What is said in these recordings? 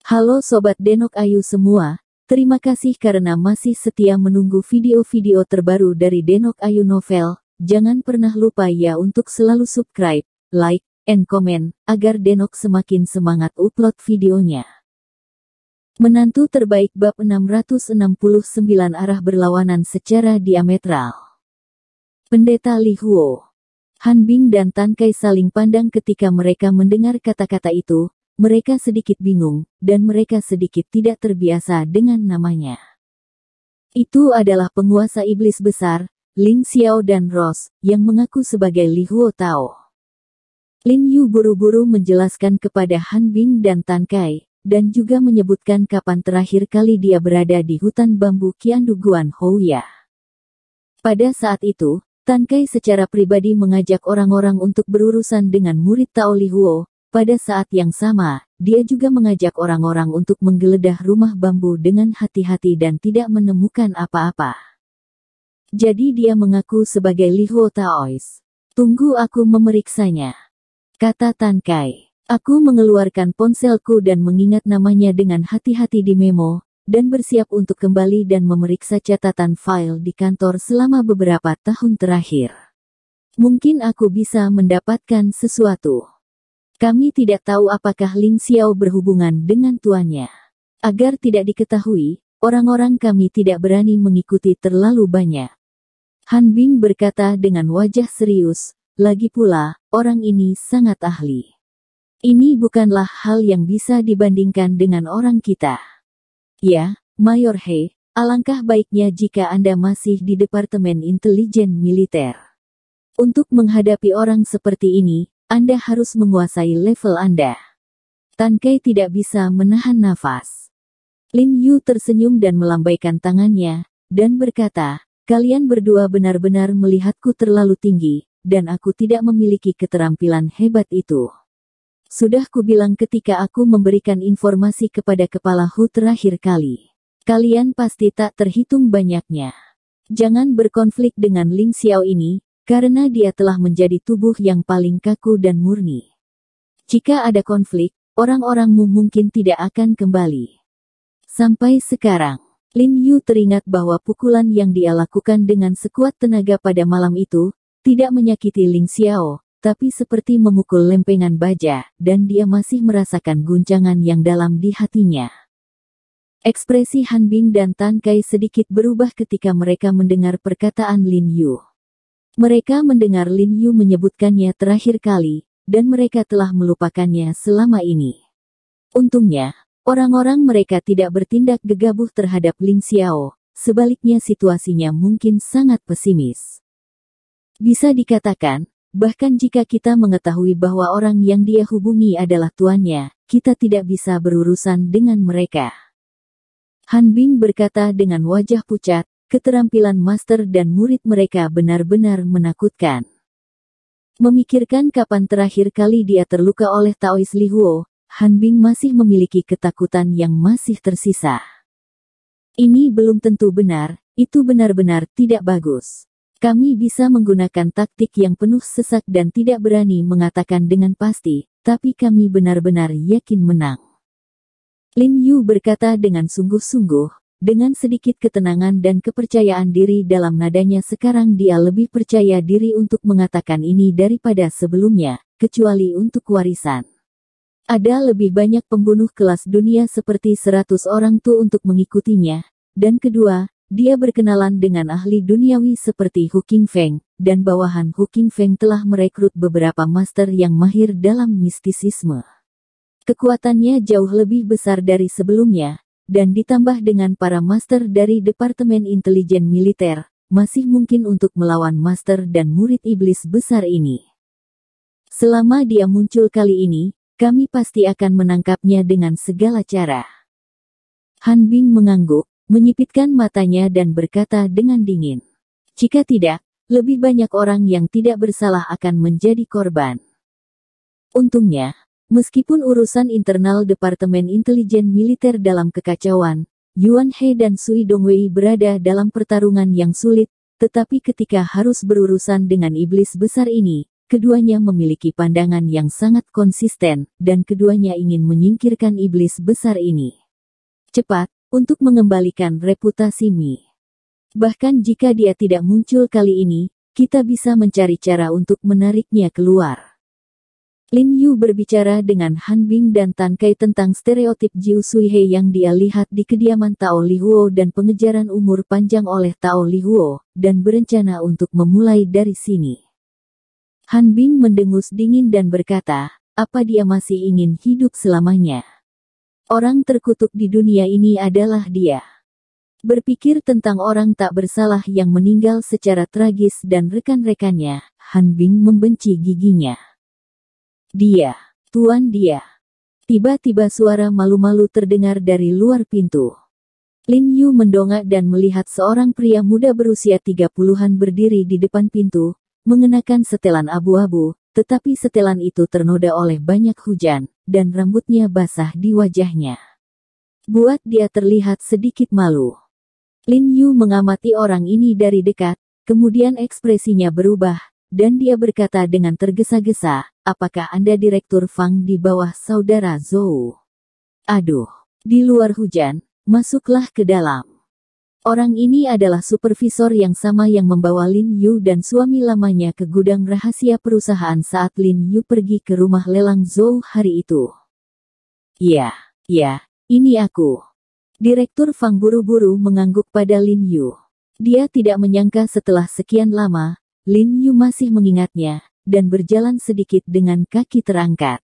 Halo Sobat Denok Ayu semua, terima kasih karena masih setia menunggu video-video terbaru dari Denok Ayu Novel. Jangan pernah lupa ya untuk selalu subscribe, like, and comment, agar Denok semakin semangat upload videonya. Menantu terbaik bab 669 arah berlawanan secara diametral. Pendeta Li Huo, Han Bing dan Tan Kai saling pandang ketika mereka mendengar kata-kata itu. Mereka sedikit bingung, dan mereka sedikit tidak terbiasa dengan namanya. Itu adalah penguasa iblis besar, Ling Xiao dan Rose, yang mengaku sebagai Li Huo Tao. Lin Yu buru-buru menjelaskan kepada Han Bing dan Tan Kai, dan juga menyebutkan kapan terakhir kali dia berada di hutan bambu Qiandu Guan Houya. Pada saat itu, Tan Kai secara pribadi mengajak orang-orang untuk berurusan dengan murid Tao Li Huo. Pada saat yang sama, dia juga mengajak orang-orang untuk menggeledah rumah bambu dengan hati-hati dan tidak menemukan apa-apa. Jadi dia mengaku sebagai Li Huo Taois. Tunggu aku memeriksanya, kata Tan Kai. Aku mengeluarkan ponselku dan mengingat namanya dengan hati-hati di memo, dan bersiap untuk kembali dan memeriksa catatan file di kantor selama beberapa tahun terakhir. Mungkin aku bisa mendapatkan sesuatu. Kami tidak tahu apakah Ling Xiao berhubungan dengan tuannya. Agar tidak diketahui, orang-orang kami tidak berani mengikuti terlalu banyak. Han Bing berkata dengan wajah serius, lagi pula, orang ini sangat ahli. Ini bukanlah hal yang bisa dibandingkan dengan orang kita. Ya, Mayor He, alangkah baiknya jika Anda masih di Departemen Intelijen Militer. Untuk menghadapi orang seperti ini, Anda harus menguasai level Anda. Tan Kai tidak bisa menahan nafas. Lin Yu tersenyum dan melambaikan tangannya, dan berkata, kalian berdua benar-benar melihatku terlalu tinggi, dan aku tidak memiliki keterampilan hebat itu. Sudah kubilang ketika aku memberikan informasi kepada Kepala Hu terakhir kali. Kalian pasti tak terhitung banyaknya. Jangan berkonflik dengan Ling Xiao ini, karena dia telah menjadi tubuh yang paling kaku dan murni. Jika ada konflik, orang-orangmu mungkin tidak akan kembali. Sampai sekarang, Lin Yu teringat bahwa pukulan yang dia lakukan dengan sekuat tenaga pada malam itu, tidak menyakiti Ling Xiao, tapi seperti memukul lempengan baja, dan dia masih merasakan guncangan yang dalam di hatinya. Ekspresi Han Bing dan Tan Kai sedikit berubah ketika mereka mendengar perkataan Lin Yu. Mereka mendengar Lin Yu menyebutkannya terakhir kali, dan mereka telah melupakannya selama ini. Untungnya, orang-orang mereka tidak bertindak gegabah terhadap Ling Xiao, sebaliknya situasinya mungkin sangat pesimis. Bisa dikatakan, bahkan jika kita mengetahui bahwa orang yang dia hubungi adalah tuannya, kita tidak bisa berurusan dengan mereka. Han Bing berkata dengan wajah pucat, keterampilan master dan murid mereka benar-benar menakutkan. Memikirkan kapan terakhir kali dia terluka oleh Taois Li Huo, Han Bing masih memiliki ketakutan yang masih tersisa. Ini belum tentu benar, itu benar-benar tidak bagus. Kami bisa menggunakan taktik yang penuh sesak dan tidak berani mengatakan dengan pasti, tapi kami benar-benar yakin menang. Lin Yu berkata dengan sungguh-sungguh, dengan sedikit ketenangan dan kepercayaan diri dalam nadanya. Sekarang dia lebih percaya diri untuk mengatakan ini daripada sebelumnya, kecuali untuk warisan. Ada lebih banyak pembunuh kelas dunia seperti 100 orang tuh untuk mengikutinya, dan kedua, dia berkenalan dengan ahli duniawi seperti Hu Qingfeng, dan bawahan Hu Qingfeng telah merekrut beberapa master yang mahir dalam mistisisme. Kekuatannya jauh lebih besar dari sebelumnya, dan ditambah dengan para master dari Departemen Intelijen Militer, masih mungkin untuk melawan master dan murid iblis besar ini. Selama dia muncul kali ini, kami pasti akan menangkapnya dengan segala cara. Han Bing mengangguk, menyipitkan matanya dan berkata dengan dingin. Jika tidak, lebih banyak orang yang tidak bersalah akan menjadi korban. Untungnya, meskipun urusan internal Departemen Intelijen Militer dalam kekacauan, Yuan He dan Sui Dongwei berada dalam pertarungan yang sulit, tetapi ketika harus berurusan dengan iblis besar ini, keduanya memiliki pandangan yang sangat konsisten, dan keduanya ingin menyingkirkan iblis besar ini cepat, untuk mengembalikan reputasi Mi. Bahkan jika dia tidak muncul kali ini, kita bisa mencari cara untuk menariknya keluar. Lin Yu berbicara dengan Han Bing dan Tan Kai tentang stereotip Jiu Suihe yang dia lihat di kediaman Tao Li Huo dan pengejaran umur panjang oleh Tao Li Huo, dan berencana untuk memulai dari sini. Han Bing mendengus dingin dan berkata, apa dia masih ingin hidup selamanya? Orang terkutuk di dunia ini adalah dia. Berpikir tentang orang tak bersalah yang meninggal secara tragis dan rekan-rekannya, Han Bing membenci giginya. Dia, tuan dia. Tiba-tiba suara malu-malu terdengar dari luar pintu. Lin Yu mendongak dan melihat seorang pria muda berusia 30-an berdiri di depan pintu, mengenakan setelan abu-abu, tetapi setelan itu ternoda oleh banyak hujan, dan rambutnya basah di wajahnya. Buat dia terlihat sedikit malu. Lin Yu mengamati orang ini dari dekat, kemudian ekspresinya berubah, dan dia berkata dengan tergesa-gesa, apakah Anda Direktur Fang di bawah Saudara Zhou? Aduh, di luar hujan, masuklah ke dalam. Orang ini adalah supervisor yang sama yang membawa Lin Yu dan suami lamanya ke gudang rahasia perusahaan saat Lin Yu pergi ke rumah lelang Zhou hari itu. Ya, ini aku. Direktur Fang buru-buru mengangguk pada Lin Yu. Dia tidak menyangka setelah sekian lama, Lin Yu masih mengingatnya, dan berjalan sedikit dengan kaki terangkat.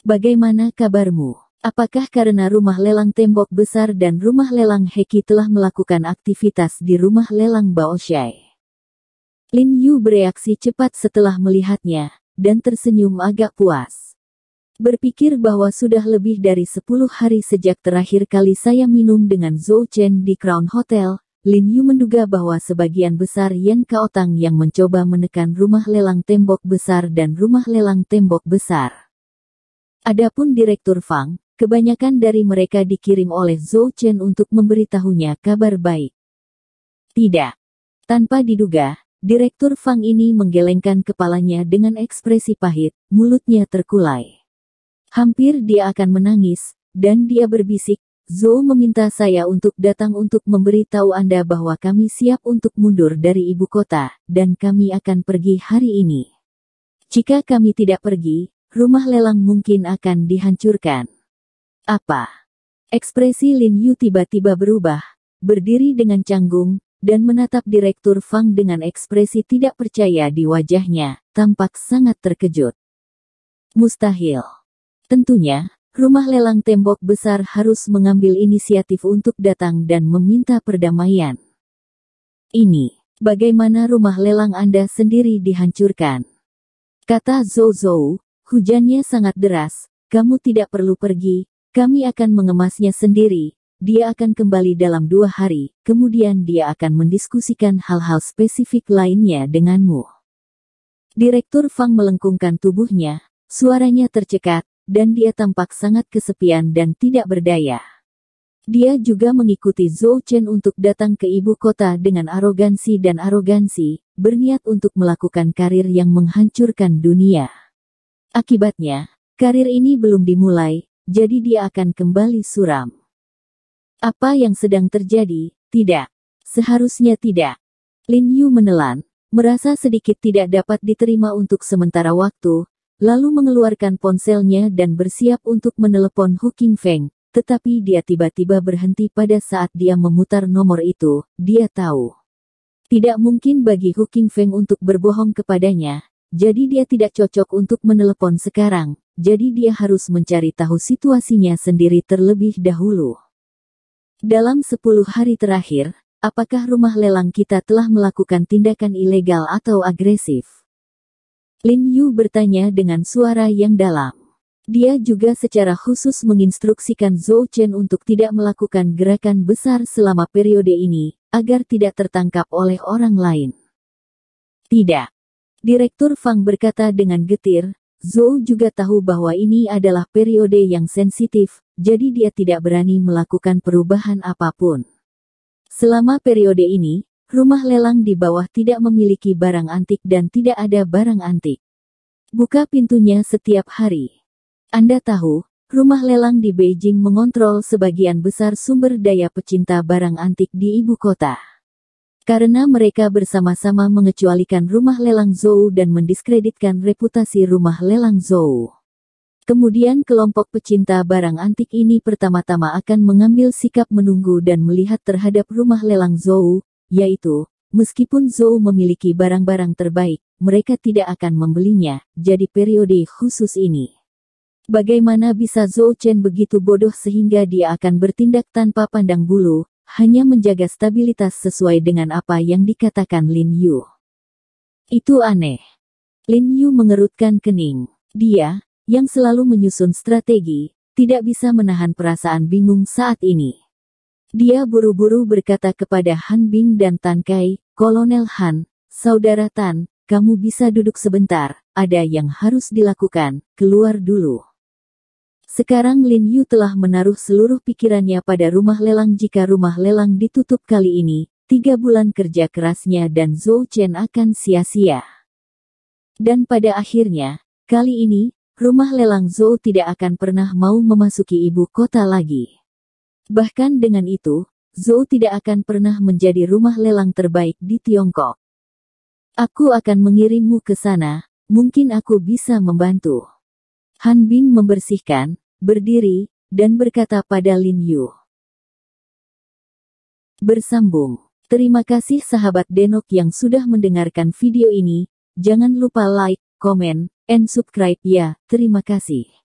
Bagaimana kabarmu? Apakah karena rumah lelang tembok besar dan rumah lelang Heki telah melakukan aktivitas di rumah lelang Baoshai? Lin Yu bereaksi cepat setelah melihatnya, dan tersenyum agak puas. Berpikir bahwa sudah lebih dari 10 hari sejak terakhir kali saya minum dengan Zhou Chen di Crown Hotel, Lin Yu menduga bahwa sebagian besar Yen Kaotang yang mencoba menekan rumah lelang tembok besar dan rumah lelang tembok besar. Adapun Direktur Fang, kebanyakan dari mereka dikirim oleh Zhou Chen untuk memberitahunya kabar baik. Tidak. Tanpa diduga, Direktur Fang ini menggelengkan kepalanya dengan ekspresi pahit, mulutnya terkulai. Hampir dia akan menangis, dan dia berbisik, Zhou meminta saya untuk datang untuk memberitahu Anda bahwa kami siap untuk mundur dari ibu kota, dan kami akan pergi hari ini. Jika kami tidak pergi, rumah lelang mungkin akan dihancurkan. Apa? Ekspresi Lin Yu tiba-tiba berubah, berdiri dengan canggung, dan menatap Direktur Fang dengan ekspresi tidak percaya di wajahnya, tampak sangat terkejut. Mustahil. Tentunya, rumah lelang tembok besar harus mengambil inisiatif untuk datang dan meminta perdamaian. Ini, bagaimana rumah lelang Anda sendiri dihancurkan? Kata Zhou, hujannya sangat deras, kamu tidak perlu pergi, kami akan mengemasnya sendiri, dia akan kembali dalam 2 hari, kemudian dia akan mendiskusikan hal-hal spesifik lainnya denganmu. Direktur Fang melengkungkan tubuhnya, suaranya tercekat, dan dia tampak sangat kesepian dan tidak berdaya. Dia juga mengikuti Zhou Chen untuk datang ke ibu kota dengan arogansi, berniat untuk melakukan karir yang menghancurkan dunia. Akibatnya, karir ini belum dimulai, jadi dia akan kembali suram. Apa yang sedang terjadi? Tidak. Seharusnya tidak. Lin Yu menelan, merasa sedikit tidak dapat diterima untuk sementara waktu, lalu mengeluarkan ponselnya dan bersiap untuk menelepon Hu Qingfeng, tetapi dia tiba-tiba berhenti pada saat dia memutar nomor itu. Dia tahu tidak mungkin bagi Hu Qingfeng untuk berbohong kepadanya, jadi dia tidak cocok untuk menelepon sekarang, jadi dia harus mencari tahu situasinya sendiri terlebih dahulu. Dalam 10 hari terakhir, apakah rumah lelang kita telah melakukan tindakan ilegal atau agresif? Lin Yu bertanya dengan suara yang dalam. Dia juga secara khusus menginstruksikan Zhou Chen untuk tidak melakukan gerakan besar selama periode ini, agar tidak tertangkap oleh orang lain. Tidak. Direktur Fang berkata dengan getir, Zhou juga tahu bahwa ini adalah periode yang sensitif, jadi dia tidak berani melakukan perubahan apapun. Selama periode ini, rumah lelang di bawah tidak memiliki barang antik dan tidak ada barang antik. Buka pintunya setiap hari. Anda tahu, rumah lelang di Beijing mengontrol sebagian besar sumber daya pecinta barang antik di ibu kota. Karena mereka bersama-sama mengecualikan rumah lelang Zhou dan mendiskreditkan reputasi rumah lelang Zhou. Kemudian kelompok pecinta barang antik ini pertama-tama akan mengambil sikap menunggu dan melihat terhadap rumah lelang Zhou, yaitu, meskipun Zhou memiliki barang-barang terbaik, mereka tidak akan membelinya, jadi periode khusus ini. Bagaimana bisa Zhou Chen begitu bodoh sehingga dia akan bertindak tanpa pandang bulu, hanya menjaga stabilitas sesuai dengan apa yang dikatakan Lin Yu. Itu aneh. Lin Yu mengerutkan kening. Dia, yang selalu menyusun strategi, tidak bisa menahan perasaan bingung saat ini. Dia buru-buru berkata kepada Han Bing dan Tan Kai, "Kolonel Han, Saudara Tan, kamu bisa duduk sebentar, ada yang harus dilakukan, keluar dulu." Sekarang Lin Yu telah menaruh seluruh pikirannya pada rumah lelang. Jika rumah lelang ditutup kali ini, 3 bulan kerja kerasnya dan Zhou Chen akan sia-sia. Dan pada akhirnya, kali ini, rumah lelang Zhou tidak akan pernah mau memasuki ibu kota lagi. Bahkan dengan itu, Zhou tidak akan pernah menjadi rumah lelang terbaik di Tiongkok. Aku akan mengirimmu ke sana, mungkin aku bisa membantu. Han Bing membersihkan, berdiri, dan berkata pada Lin Yu. Bersambung. Terima kasih sahabat Denok yang sudah mendengarkan video ini. Jangan lupa like, comment, and subscribe ya. Terima kasih.